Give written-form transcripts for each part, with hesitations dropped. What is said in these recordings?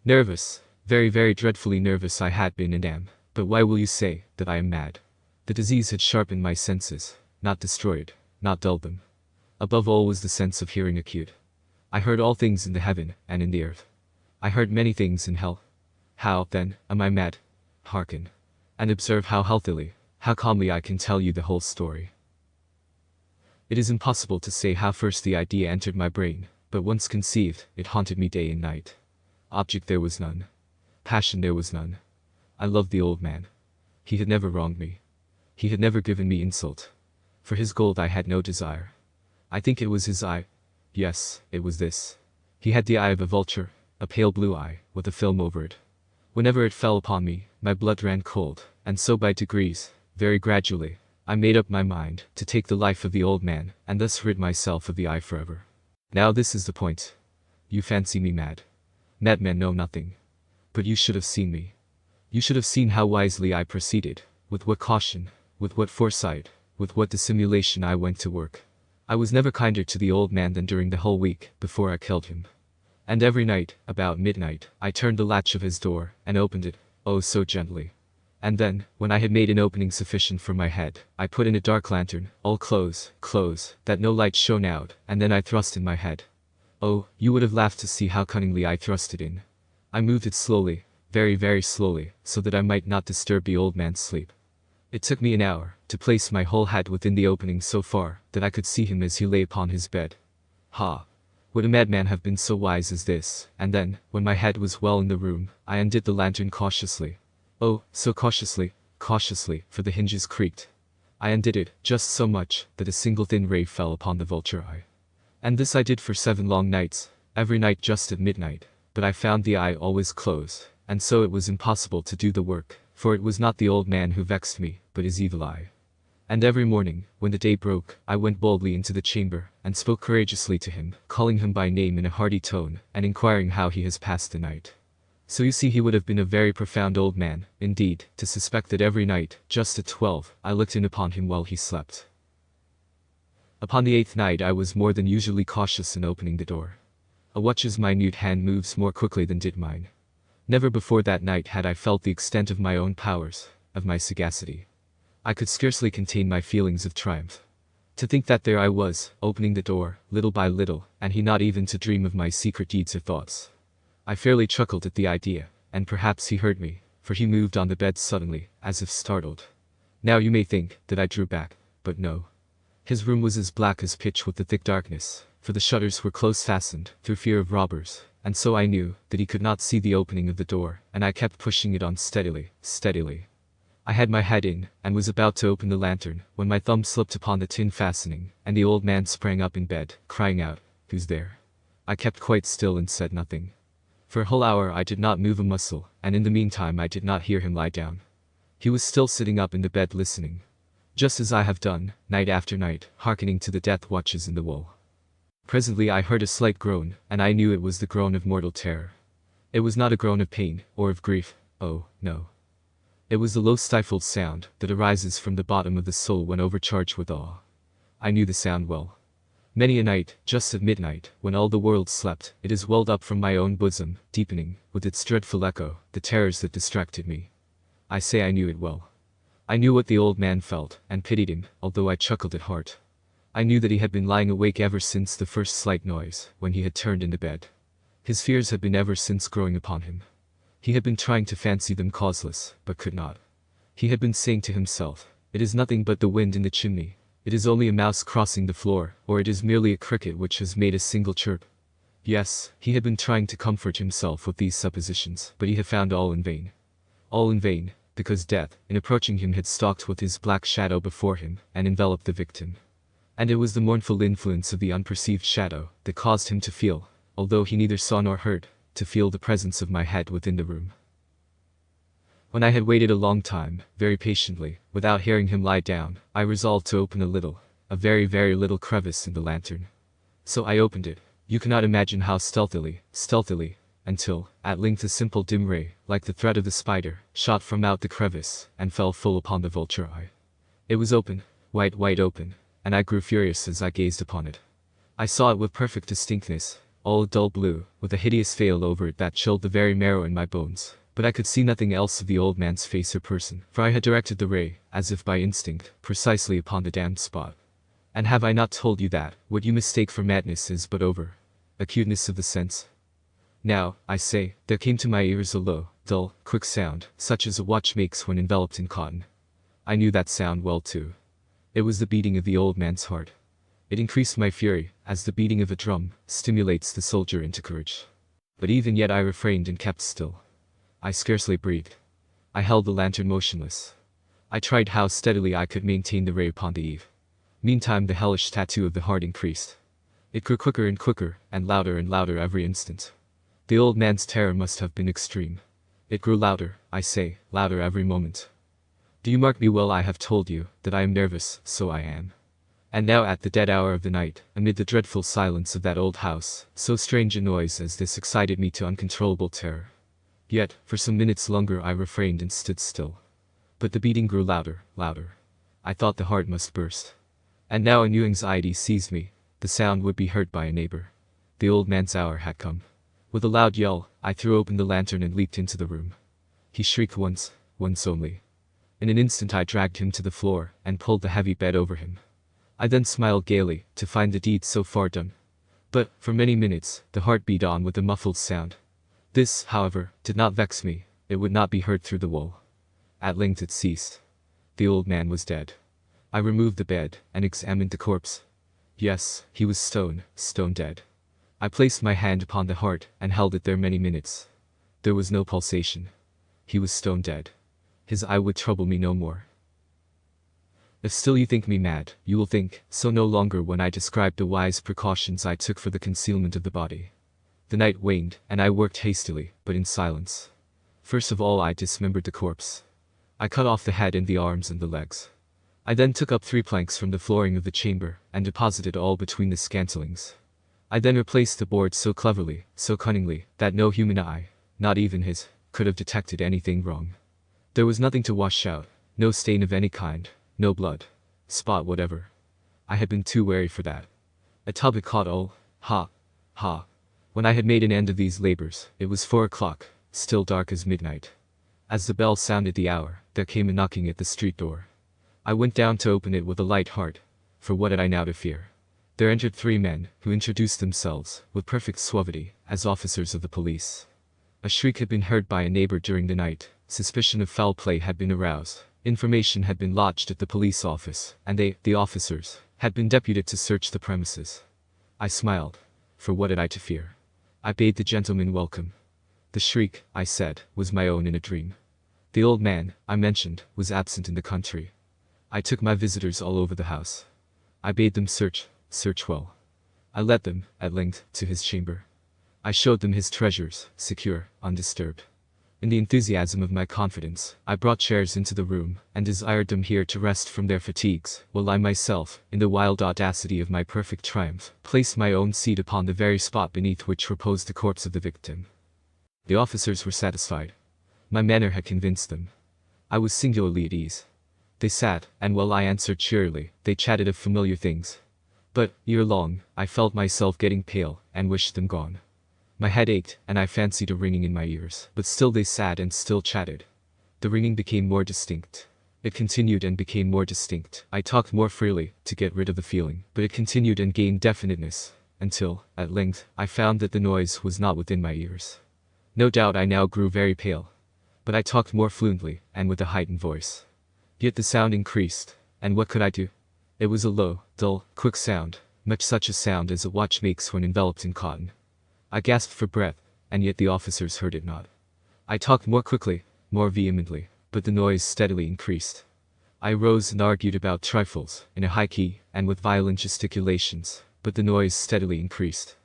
Nervous, very dreadfully nervous I had been and am, but why will you say that I am mad? The disease had sharpened my senses, not destroyed, not dulled them. Above all was the sense of hearing acute. I heard all things in the heaven and in the earth. I heard many things in hell. How, then, am I mad? Hearken, and observe how healthily, how calmly I can tell you the whole story. It is impossible to say how first the idea entered my brain, but once conceived, it haunted me day and night. Object there was none. Passion there was none. I loved the old man. He had never wronged me. He had never given me insult. For his gold I had no desire. I think it was his eye. Yes, it was this. He had the eye of a vulture, a pale blue eye, with a film over it. Whenever it fell upon me, my blood ran cold, and so by degrees, very gradually, I made up my mind to take the life of the old man, and thus rid myself of the eye forever. Now this is the point. You fancy me mad. Madmen know nothing. But you should have seen me. You should have seen how wisely I proceeded, with what caution, with what foresight, with what dissimulation I went to work. I was never kinder to the old man than during the whole week before I killed him. And every night, about midnight, I turned the latch of his door, and opened it, oh so gently. And then, when I had made an opening sufficient for my head, I put in a dark lantern, all close, that no light shone out, and then I thrust in my head. Oh, you would have laughed to see how cunningly I thrust it in. I moved it slowly, very slowly, so that I might not disturb the old man's sleep. It took me an hour to place my whole head within the opening so far that I could see him as he lay upon his bed. Ha! Would a madman have been so wise as this? And then, when my head was well in the room, I undid the lantern cautiously. Oh, so cautiously, for the hinges creaked. I undid it, just so much, that a single thin ray fell upon the vulture eye. And this I did for 7 long nights, every night just at midnight, but I found the eye always closed, and so it was impossible to do the work, for it was not the old man who vexed me, but his evil eye. And every morning, when the day broke, I went boldly into the chamber, and spoke courageously to him, calling him by name in a hearty tone, and inquiring how he has passed the night. So you see he would have been a very profound old man, indeed, to suspect that every night, just at 12, I looked in upon him while he slept. Upon the 8th night I was more than usually cautious in opening the door. A watch's minute hand moves more quickly than did mine. Never before that night had I felt the extent of my own powers, of my sagacity. I could scarcely contain my feelings of triumph. To think that there I was, opening the door, little by little, and he not even to dream of my secret deeds or thoughts. I fairly chuckled at the idea, and perhaps he heard me, for he moved on the bed suddenly, as if startled. Now you may think that I drew back, but no. His room was as black as pitch with the thick darkness, for the shutters were close fastened, through fear of robbers, and so I knew that he could not see the opening of the door, and I kept pushing it on steadily. I had my head in, and was about to open the lantern, when my thumb slipped upon the tin fastening, and the old man sprang up in bed, crying out, "Who's there?" I kept quite still and said nothing. For a whole hour I did not move a muscle, and in the meantime I did not hear him lie down. He was still sitting up in the bed listening. Just as I have done, night after night, hearkening to the death watches in the wall. Presently I heard a slight groan, and I knew it was the groan of mortal terror. It was not a groan of pain, or of grief, oh, no. It was the low stifled sound that arises from the bottom of the soul when overcharged with awe. I knew the sound well. Many a night, just at midnight, when all the world slept, it has welled up from my own bosom, deepening, with its dreadful echo, the terrors that distracted me. I say I knew it well. I knew what the old man felt, and pitied him, although I chuckled at heart. I knew that he had been lying awake ever since the first slight noise, when he had turned in the bed. His fears had been ever since growing upon him. He had been trying to fancy them causeless, but could not. He had been saying to himself, "It is nothing but the wind in the chimney. It is only a mouse crossing the floor, or it is merely a cricket which has made a single chirp." Yes, he had been trying to comfort himself with these suppositions, but he had found all in vain. All in vain, because death, in approaching him, had stalked with his black shadow before him, and enveloped the victim. And it was the mournful influence of the unperceived shadow that caused him to feel, although he neither saw nor heard, to feel the presence of my head within the room. When I had waited a long time, very patiently, without hearing him lie down, I resolved to open a very little crevice in the lantern. So I opened it, you cannot imagine how stealthily, until, at length a simple dim ray, like the thread of the spider, shot from out the crevice, and fell full upon the vulture eye. It was open, wide open, and I grew furious as I gazed upon it. I saw it with perfect distinctness, all a dull blue, with a hideous veil over it that chilled the very marrow in my bones. But I could see nothing else of the old man's face or person, for I had directed the ray, as if by instinct, precisely upon the damned spot. And have I not told you that, what you mistake for madness is but acuteness of the sense? Now, I say, there came to my ears a low, dull, quick sound, such as a watch makes when enveloped in cotton. I knew that sound well too. It was the beating of the old man's heart. It increased my fury, as the beating of a drum stimulates the soldier into courage. But even yet I refrained and kept still. I scarcely breathed. I held the lantern motionless. I tried how steadily I could maintain the ray upon the eve. Meantime the hellish tattoo of the heart increased. It grew quicker and louder every instant. The old man's terror must have been extreme. It grew louder, I say, louder every moment. Do you mark me well? I have told you that I am nervous, so I am. And now at the dead hour of the night, amid the dreadful silence of that old house, so strange a noise as this excited me to uncontrollable terror. Yet, for some minutes longer I refrained and stood still. But the beating grew louder. I thought the heart must burst. And now a new anxiety seized me. The sound would be heard by a neighbor. The old man's hour had come. With a loud yell, I threw open the lantern and leaped into the room. He shrieked once only. In an instant I dragged him to the floor and pulled the heavy bed over him. I then smiled gaily, to find the deed so far done. But, for many minutes, the heart beat on with a muffled sound. This, however, did not vex me. It would not be heard through the wall. At length it ceased. The old man was dead. I removed the bed and examined the corpse. Yes, he was stone dead. I placed my hand upon the heart and held it there many minutes. There was no pulsation. He was stone dead. His eye would trouble me no more. If still you think me mad, you will think so no longer when I describe the wise precautions I took for the concealment of the body. The night waned, and I worked hastily, but in silence. First of all I dismembered the corpse. I cut off the head and the arms and the legs. I then took up 3 planks from the flooring of the chamber, and deposited all between the scantlings. I then replaced the boards so cleverly, so cunningly, that no human eye, not even his, could have detected anything wrong. There was nothing to wash out, no stain of any kind, no blood spot whatever. I had been too wary for that. A tub had caught all. Ha! When I had made an end of these labors, it was 4 o'clock, still dark as midnight. As the bell sounded the hour, there came a knocking at the street door. I went down to open it with a light heart, for what had I now to fear? There entered 3 men, who introduced themselves, with perfect suavity, as officers of the police. A shriek had been heard by a neighbor during the night, suspicion of foul play had been aroused, information had been lodged at the police office, and they, the officers, had been deputed to search the premises. I smiled, for what had I to fear? I bade the gentleman welcome. The shriek, I said, was my own in a dream. The old man, I mentioned, was absent in the country. I took my visitors all over the house. I bade them search well. I led them, at length, to his chamber. I showed them his treasures, secure, undisturbed. In the enthusiasm of my confidence, I brought chairs into the room, and desired them here to rest from their fatigues, while I myself, in the wild audacity of my perfect triumph, placed my own seat upon the very spot beneath which reposed the corpse of the victim. The officers were satisfied. My manner had convinced them. I was singularly at ease. They sat, and while I answered cheerily, they chatted of familiar things. But, ere long, I felt myself getting pale, and wished them gone. My head ached, and I fancied a ringing in my ears, but still they sat and still chatted. The ringing became more distinct. It continued and became more distinct. I talked more freely, to get rid of the feeling, but it continued and gained definiteness, until, at length, I found that the noise was not within my ears. No doubt I now grew very pale. But I talked more fluently, and with a heightened voice. Yet the sound increased, and what could I do? It was a low, dull, quick sound, much such a sound as a watch makes when enveloped in cotton. I gasped for breath, and yet the officers heard it not. I talked more quickly, more vehemently, but the noise steadily increased. I rose and argued about trifles, in a high key, and with violent gesticulations, but the noise steadily increased.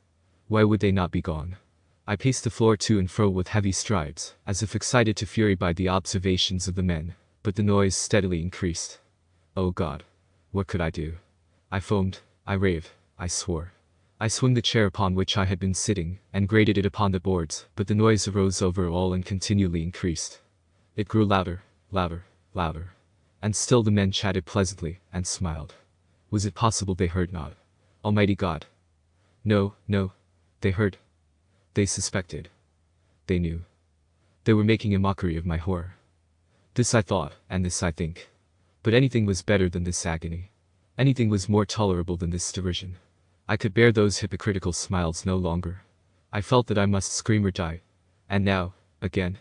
Why would they not be gone? I paced the floor to and fro with heavy strides, as if excited to fury by the observations of the men, but the noise steadily increased. Oh God! What could I do? I foamed, I raved, I swore. I swung the chair upon which I had been sitting, and grated it upon the boards, but the noise arose over all and continually increased. It grew louder. And still the men chatted pleasantly, and smiled. Was it possible they heard not? Almighty God! No, They heard. They suspected. They knew. They were making a mockery of my horror. This I thought, and this I think. But anything was better than this agony. Anything was more tolerable than this derision. I could bear those hypocritical smiles no longer. I felt that I must scream or die. And now, again.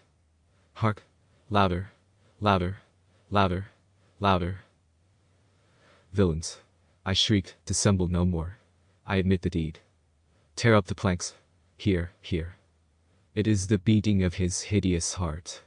Hark! Louder! Louder! Louder! Louder! Villains! I shrieked, dissemble no more. I admit the deed. Tear up the planks. Here, here. It is the beating of his hideous heart.